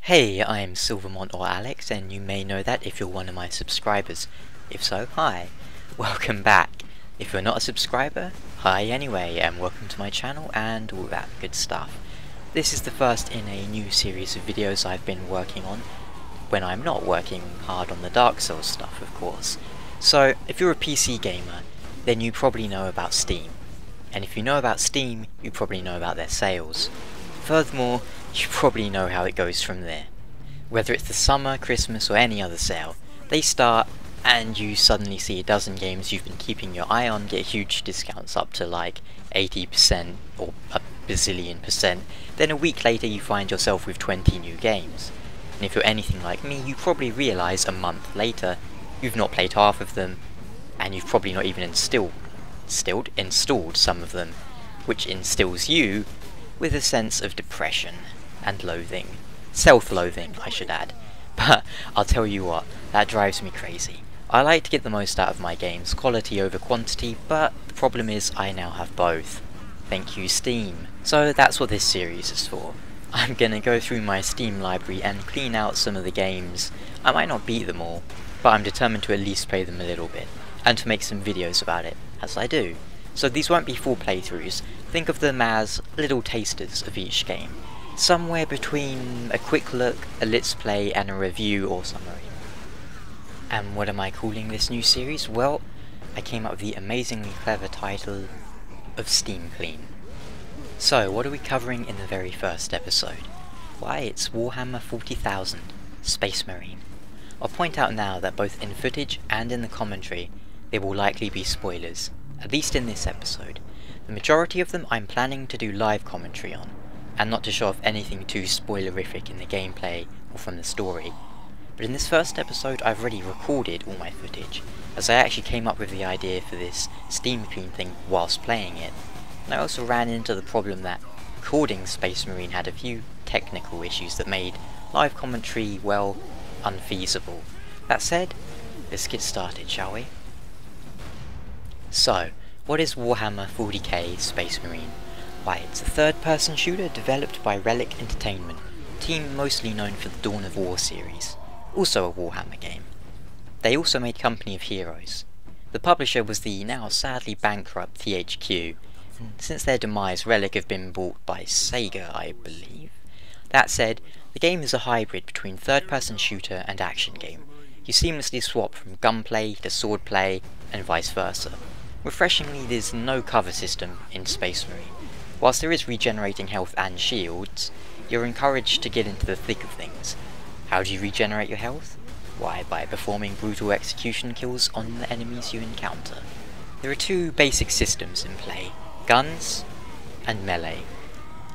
Hey, I'm Mont or Alex, and you may know that if you're one of my subscribers. If so, hi. Welcome back. If you're not a subscriber, hi anyway, and welcome to my channel and all that good stuff. This is the first in a new series of videos I've been working on, when I'm not working hard on the Dark Souls stuff, of course. So, if you're a PC gamer, then you probably know about Steam. And if you know about Steam, you probably know about their sales. Furthermore, you probably know how it goes from there. Whether it's the summer, Christmas or any other sale, they start and you suddenly see a dozen games you've been keeping your eye on get huge discounts up to like 80% or a bazillion percent. Then a week later you find yourself with 20 new games. And if you're anything like me, you probably realise a month later you've not played half of them, and you've probably not even installed some of them, which instills you with a sense of depression and loathing. Self-loathing, I should add. But I'll tell you what, that drives me crazy. I like to get the most out of my games, quality over quantity, but the problem is I now have both. Thank you, Steam. So that's what this series is for. I'm gonna go through my Steam library and clean out some of the games. I might not beat them all, but I'm determined to at least play them a little bit, and to make some videos about it, as I do. So these won't be full playthroughs, think of them as little tasters of each game. Somewhere between a quick look, a let's play and a review or summary. And what am I calling this new series? Well, I came up with the amazingly clever title of Steam Clean. So what are we covering in the very first episode? Why, it's Warhammer 40,000, Space Marine. I'll point out now that both in footage and in the commentary, there will likely be spoilers, at least in this episode. The majority of them I'm planning to do live commentary on, and not to show off anything too spoilerific in the gameplay or from the story. But in this first episode I've already recorded all my footage, as I actually came up with the idea for this Steam Clean thing whilst playing it. And I also ran into the problem that recording Space Marine had a few technical issues that made live commentary, well, unfeasible. That said, let's get started, shall we? So, what is Warhammer 40k Space Marine? Why, it's a third-person shooter developed by Relic Entertainment, a team mostly known for the Dawn of War series, also a Warhammer game. They also made Company of Heroes. The publisher was the now sadly bankrupt THQ, and since their demise Relic have been bought by Sega, I believe. That said, the game is a hybrid between third-person shooter and action game. You seamlessly swap from gunplay to swordplay and vice versa. Refreshingly, there's no cover system in Space Marine. Whilst there is regenerating health and shields, you're encouraged to get into the thick of things. How do you regenerate your health? Why, by performing brutal execution kills on the enemies you encounter. There are two basic systems in play, guns and melee.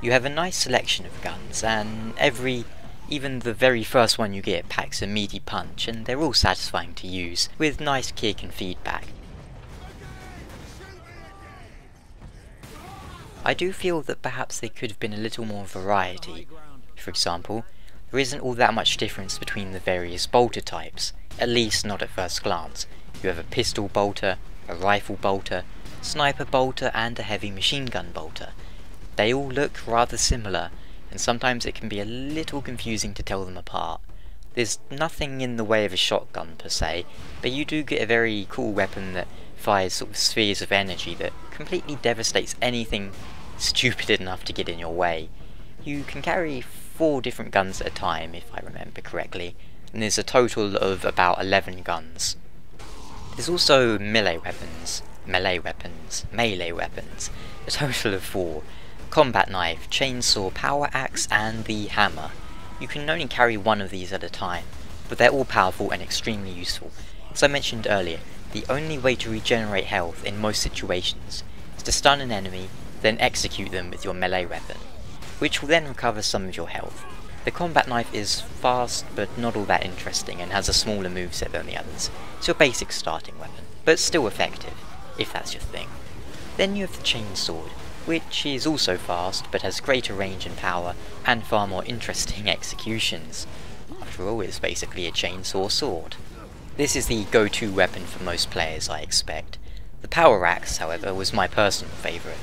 You have a nice selection of guns, and even the very first one you get packs a meaty punch, and they're all satisfying to use, with nice kick and feedback. I do feel that perhaps there could have been a little more variety. For example, there isn't all that much difference between the various bolter types, at least not at first glance. You have a pistol bolter, a rifle bolter, sniper bolter and a heavy machine gun bolter. They all look rather similar, and sometimes it can be a little confusing to tell them apart. There's nothing in the way of a shotgun per se, but you do get a very cool weapon that fires sort of spheres of energy that completely devastates anything stupid enough to get in your way. You can carry 4 different guns at a time, if I remember correctly, and there's a total of about 11 guns. There's also melee weapons, a total of 4. Combat knife, chainsaw, power axe and the hammer. You can only carry one of these at a time, but they're all powerful and extremely useful. As I mentioned earlier, the only way to regenerate health in most situations is to stun an enemy, then execute them with your melee weapon, which will then recover some of your health. The combat knife is fast but not all that interesting and has a smaller moveset than the others. It's your basic starting weapon, but still effective, if that's your thing. Then you have the chainsword, which is also fast but has greater range and power and far more interesting executions. After all, it's basically a chainsaw sword. This is the go-to weapon for most players, I expect. The power axe, however, was my personal favourite.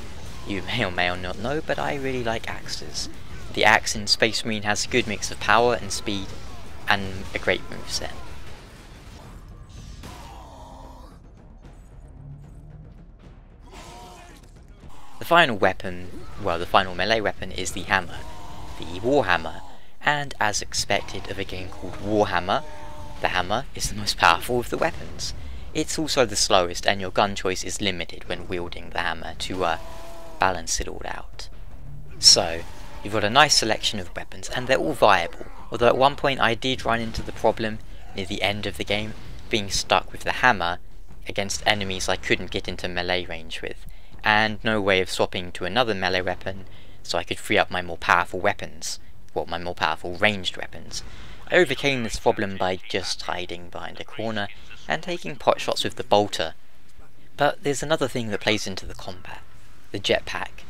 You may or may not know, but I really like axes. The axe in Space Marine has a good mix of power and speed, and a great moveset. The final weapon, well, the final melee weapon is the hammer, the Warhammer, and as expected of a game called Warhammer, the hammer is the most powerful of the weapons. It's also the slowest, and your gun choice is limited when wielding the hammer to balance it all out. So, you've got a nice selection of weapons, and they're all viable, although at one point I did run into the problem, near the end of the game, being stuck with the hammer against enemies I couldn't get into melee range with, and no way of swapping to another melee weapon, so I could free up my more powerful weapons, well, my more powerful ranged weapons. I overcame this problem by just hiding behind a corner and taking pot shots with the bolter. But there's another thing that plays into the combat, the jetpack.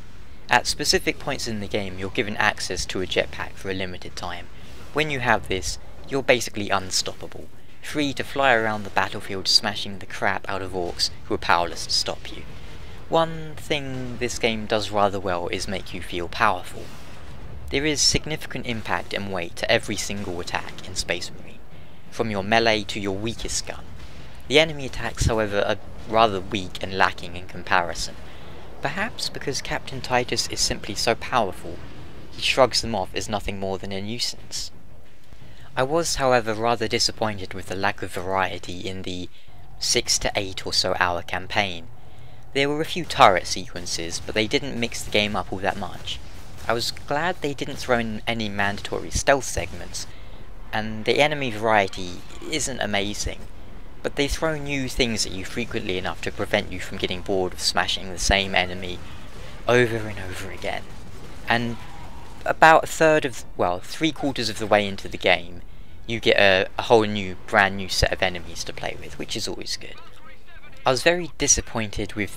At specific points in the game you're given access to a jetpack for a limited time. When you have this, you're basically unstoppable, free to fly around the battlefield smashing the crap out of orcs who are powerless to stop you. One thing this game does rather well is make you feel powerful. There is significant impact and weight to every single attack in Space Marine, from your melee to your weakest gun. The enemy attacks, however, are rather weak and lacking in comparison, perhaps because Captain Titus is simply so powerful, he shrugs them off as nothing more than a nuisance. I was, however, rather disappointed with the lack of variety in the 6 to 8 or so hour campaign. There were a few turret sequences, but they didn't mix the game up all that much. I was glad they didn't throw in any mandatory stealth segments, and the enemy variety isn't amazing, but they throw new things at you frequently enough to prevent you from getting bored of smashing the same enemy over and over again. And about three-quarters of the way into the game, you get a whole brand new set of enemies to play with, which is always good. I was very disappointed with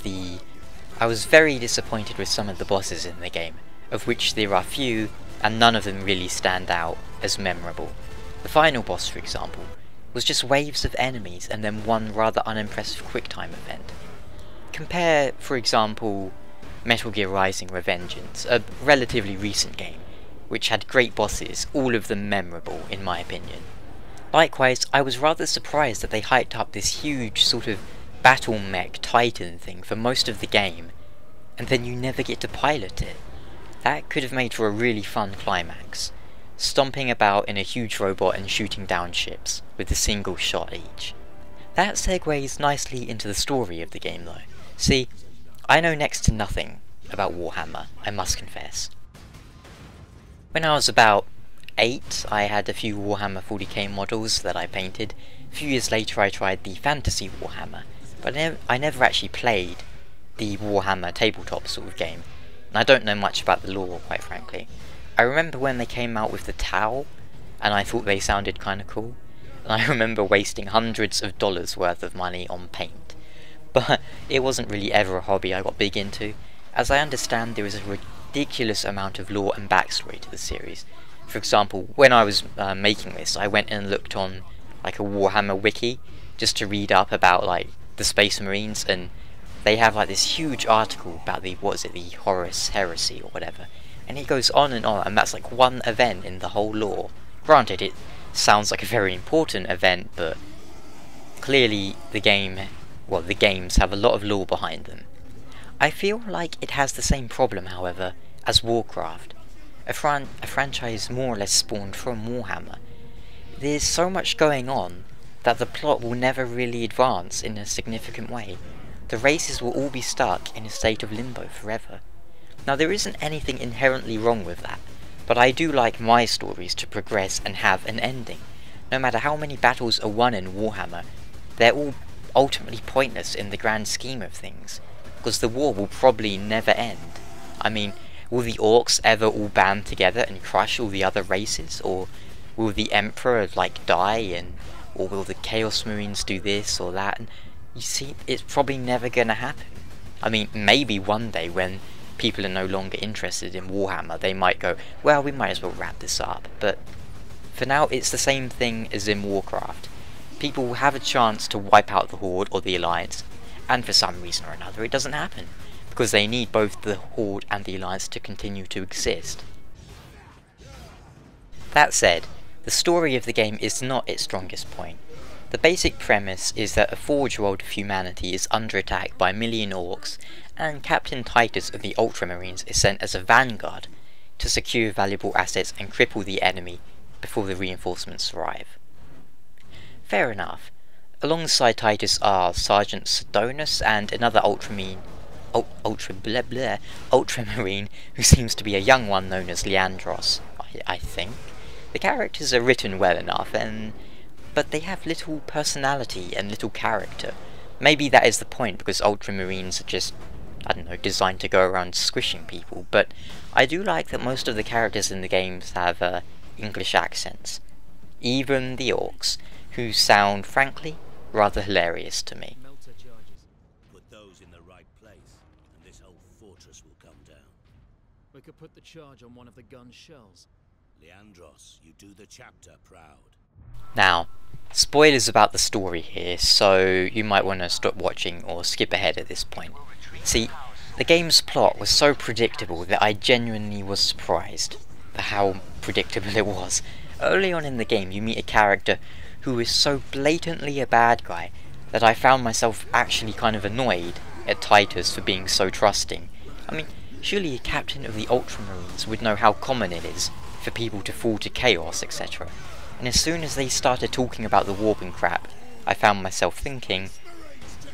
some of the bosses in the game, of which there are few, and none of them really stand out as memorable. The final boss, for example, was just waves of enemies and then one rather unimpressive QuickTime event. Compare, for example, Metal Gear Rising: Revengeance, a relatively recent game, which had great bosses, all of them memorable in my opinion. Likewise, I was rather surprised that they hyped up this huge sort of battle mech titan thing for most of the game, and then you never get to pilot it. That could have made for a really fun climax, stomping about in a huge robot and shooting down ships, with a single shot each. That segues nicely into the story of the game though. See, I know next to nothing about Warhammer, I must confess. When I was about 8, I had a few Warhammer 40k models that I painted. A few years later I tried the Fantasy Warhammer, but I never actually played the Warhammer tabletop sort of game, and I don't know much about the lore, quite frankly. I remember when they came out with the Tau, and I thought they sounded kinda cool, and I remember wasting hundreds of dollars worth of money on paint. But it wasn't really ever a hobby I got big into. As I understand, there is a ridiculous amount of lore and backstory to the series. For example, when I was making this, I went and looked on like a Warhammer wiki, just to read up about like the Space Marines, and they have like this huge article about the Horus Heresy or whatever, and it goes on, and that's like one event in the whole lore. Granted, it sounds like a very important event, but clearly the games have a lot of lore behind them. I feel like it has the same problem, however, as Warcraft, a franchise more or less spawned from Warhammer. There's so much going on that the plot will never really advance in a significant way. The races will all be stuck in a state of limbo forever. Now, there isn't anything inherently wrong with that, but I do like my stories to progress and have an ending. No matter how many battles are won in Warhammer, they're all ultimately pointless in the grand scheme of things, because the war will probably never end. I mean, will the orcs ever all band together and crush all the other races, or will the Emperor like die, or will the Chaos Marines do this or that? And you see, it's probably never gonna happen. I mean, maybe one day when people are no longer interested in Warhammer, they might go, well, we might as well wrap this up. But for now, it's the same thing as in Warcraft. People will have a chance to wipe out the Horde or the Alliance, and for some reason or another it doesn't happen, because they need both the Horde and the Alliance to continue to exist. That said, the story of the game is not its strongest point. The basic premise is that a forge world of humanity is under attack by a million orcs, and Captain Titus of the Ultramarines is sent as a vanguard to secure valuable assets and cripple the enemy before the reinforcements arrive. Fair enough. Alongside Titus are Sergeant Sidonus and another Ultramarine who seems to be a young one known as Leandros, I think. The characters are written well enough, but they have little personality and little character. Maybe that is the point, because Ultramarines are just, I don't know, designed to go around squishing people, but I do like that most of the characters in the games have English accents. Even the orcs, who sound, frankly, rather hilarious to me. Put those in the right place, and this whole fortress will come down. We could put the charge on one of the gun's shells. Leandros, you do the chapter proud. Now, spoilers about the story here, so you might want to stop watching or skip ahead at this point. See, the game's plot was so predictable that I genuinely was surprised for how predictable it was. Early on in the game, you meet a character who is so blatantly a bad guy that I found myself actually kind of annoyed at Titus for being so trusting. I mean, surely a captain of the Ultramarines would know how common it is for people to fall to chaos, etc. And as soon as they started talking about the warping crap, I found myself thinking,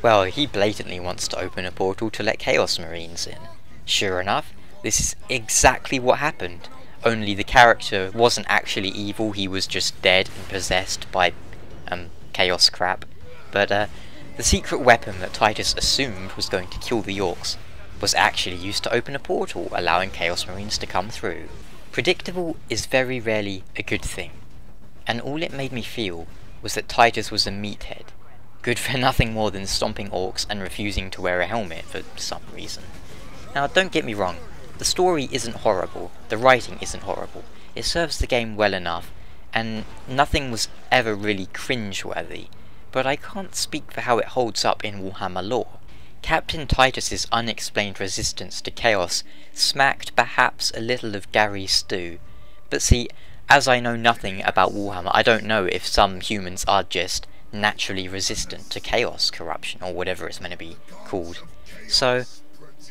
well, he blatantly wants to open a portal to let Chaos Marines in. Sure enough, this is exactly what happened. Only the character wasn't actually evil, he was just dead and possessed by chaos crap. But the secret weapon that Titus assumed was going to kill the orcs was actually used to open a portal, allowing Chaos Marines to come through. Predictable is very rarely a good thing, and all it made me feel was that Titus was a meathead, good for nothing more than stomping orcs and refusing to wear a helmet for some reason. Now, don't get me wrong, the story isn't horrible, the writing isn't horrible, it serves the game well enough, and nothing was ever really cringe-worthy, but I can't speak for how it holds up in Warhammer lore. Captain Titus's unexplained resistance to chaos smacked perhaps a little of Gary's stew, but see, as I know nothing about Warhammer, I don't know if some humans are just naturally resistant to chaos, corruption, or whatever it's meant to be called. So,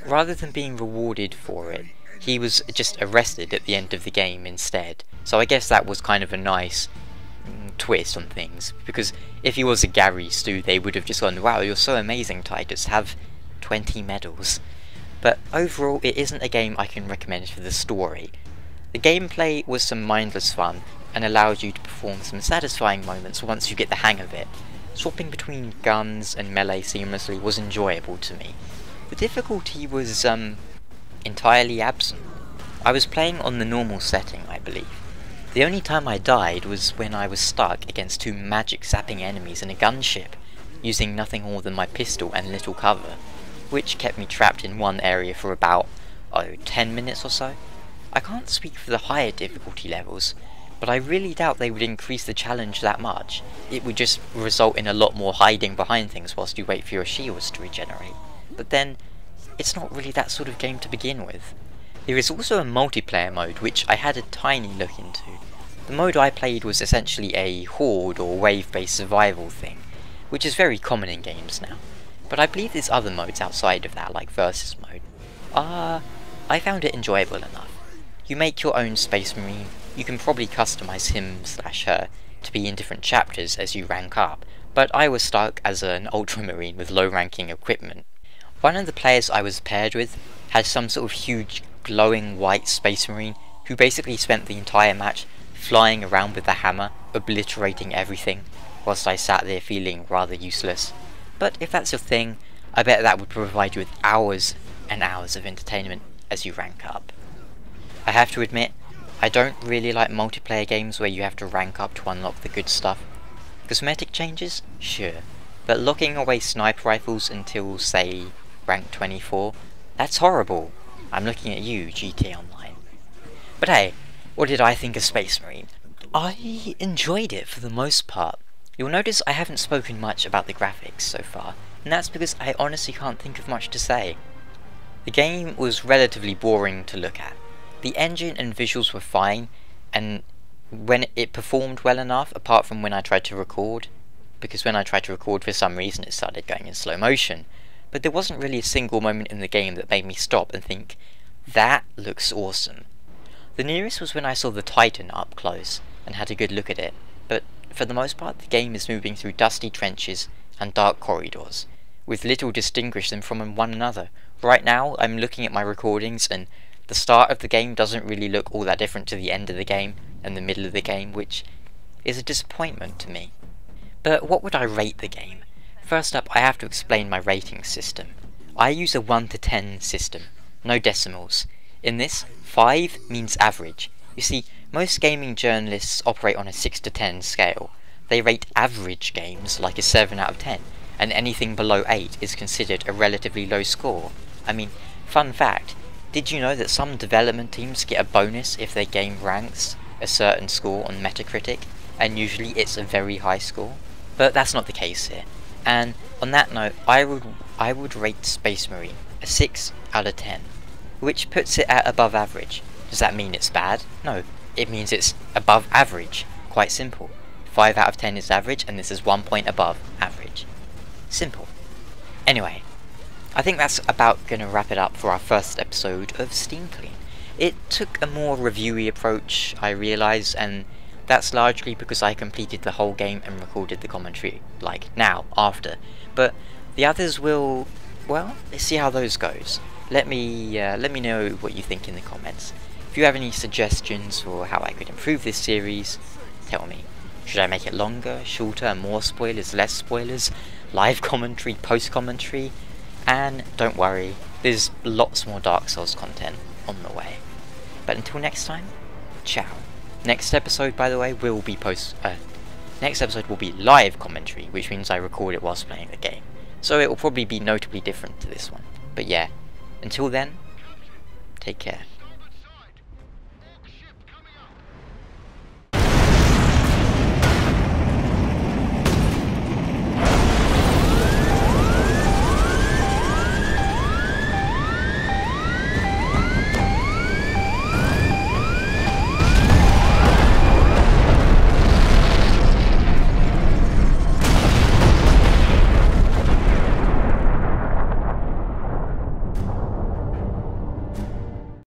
rather than being rewarded for it, he was just arrested at the end of the game instead. So I guess that was kind of a nice twist on things, because if he was a Gary Stu, they would have just gone, wow, you're so amazing, Titus, have 20 medals. But overall, it isn't a game I can recommend for the story. The gameplay was some mindless fun, and allowed you to perform some satisfying moments once you get the hang of it. Swapping between guns and melee seamlessly was enjoyable to me. The difficulty was entirely absent. I was playing on the normal setting, I believe. The only time I died was when I was stuck against two magic zapping enemies in a gunship, using nothing more than my pistol and little cover, which kept me trapped in one area for about, 10 minutes or so. I can't speak for the higher difficulty levels, but I really doubt they would increase the challenge that much. It would just result in a lot more hiding behind things whilst you wait for your shields to regenerate. But then, it's not really that sort of game to begin with. There is also a multiplayer mode, which I had a tiny look into. The mode I played was essentially a horde or wave-based survival thing, which is very common in games now. But I believe there's other modes outside of that, like versus mode. I found it enjoyable enough. You make your own Space Marine, you can probably customize him/her to be in different chapters as you rank up, but I was stuck as an Ultramarine with low ranking equipment. One of the players I was paired with had some sort of huge glowing white Space Marine who basically spent the entire match flying around with the hammer, obliterating everything, whilst I sat there feeling rather useless. But if that's your thing, I bet that would provide you with hours and hours of entertainment as you rank up. I have to admit, I don't really like multiplayer games where you have to rank up to unlock the good stuff. Cosmetic changes? Sure. But locking away sniper rifles until, say, rank 24? That's horrible. I'm looking at you, GT Online. But hey, what did I think of Space Marine? I enjoyed it for the most part. You'll notice I haven't spoken much about the graphics so far, and that's because I honestly can't think of much to say. The game was relatively boring to look at. The engine and visuals were fine, and when it performed well enough, apart from when I tried to record, because when I tried to record for some reason it started going in slow motion, but there wasn't really a single moment in the game that made me stop and think, that looks awesome. The nearest was when I saw the Titan up close and had a good look at it, but for the most part the game is moving through dusty trenches and dark corridors, with little distinguish them from one another. Right now I'm looking at my recordings and the start of the game doesn't really look all that different to the end of the game and the middle of the game, which is a disappointment to me. But what would I rate the game? First up, I have to explain my rating system. I use a 1 to 10 system, no decimals. In this, 5 means average. You see, most gaming journalists operate on a 6 to 10 scale. They rate average games like a 7 out of 10, and anything below 8 is considered a relatively low score. I mean, fun fact, did you know that some development teams get a bonus if their game ranks a certain score on Metacritic, and usually it's a very high score? But that's not the case here. And on that note, I would rate Space Marine a 6 out of 10, which puts it at above average. Does that mean it's bad? No, it means it's above average. Quite simple. 5 out of 10 is average, and this is 1 point above average. Simple. Anyway, I think that's about going to wrap it up for our first episode of Steam Clean. It took a more reviewy approach, I realise, and that's largely because I completed the whole game and recorded the commentary, like, now, after. But the others will, well, let's see how those goes. Let me know what you think in the comments. If you have any suggestions for how I could improve this series, tell me. Should I make it longer, shorter, more spoilers, less spoilers, live commentary, post-commentary? And don't worry, there's lots more Dark Souls content on the way. But until next time, ciao. Next episode, by the way, will be next episode will be live commentary, which means I record it whilst playing the game. So it will probably be notably different to this one. But yeah, until then, take care.